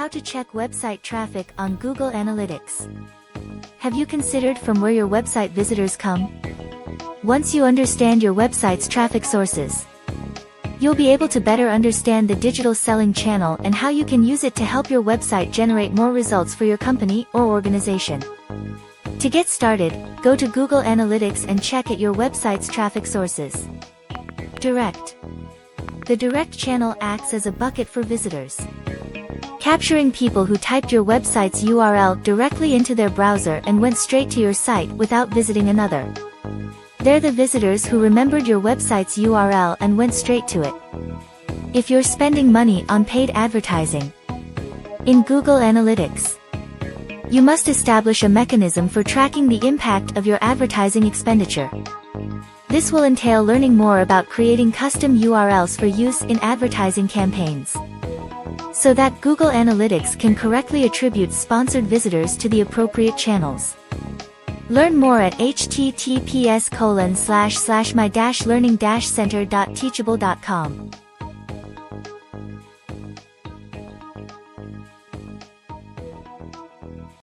How to check website traffic on Google Analytics. Have you considered from where your website visitors come? Once you understand your website's traffic sources, you'll be able to better understand the digital selling channel and how you can use it to help your website generate more results for your company or organization. To get started, go to Google Analytics and check at your website's traffic sources. Direct. The direct channel acts as a bucket for visitors, capturing people who typed your website's URL directly into their browser and went straight to your site without visiting another. They're the visitors who remembered your website's URL and went straight to it. If you're spending money on paid advertising in Google Analytics, you must establish a mechanism for tracking the impact of your advertising expenditure. This will entail learning more about creating custom URLs for use in advertising campaigns, so that Google Analytics can correctly attribute sponsored visitors to the appropriate channels. Learn more at https://my-learning-center.teachable.com.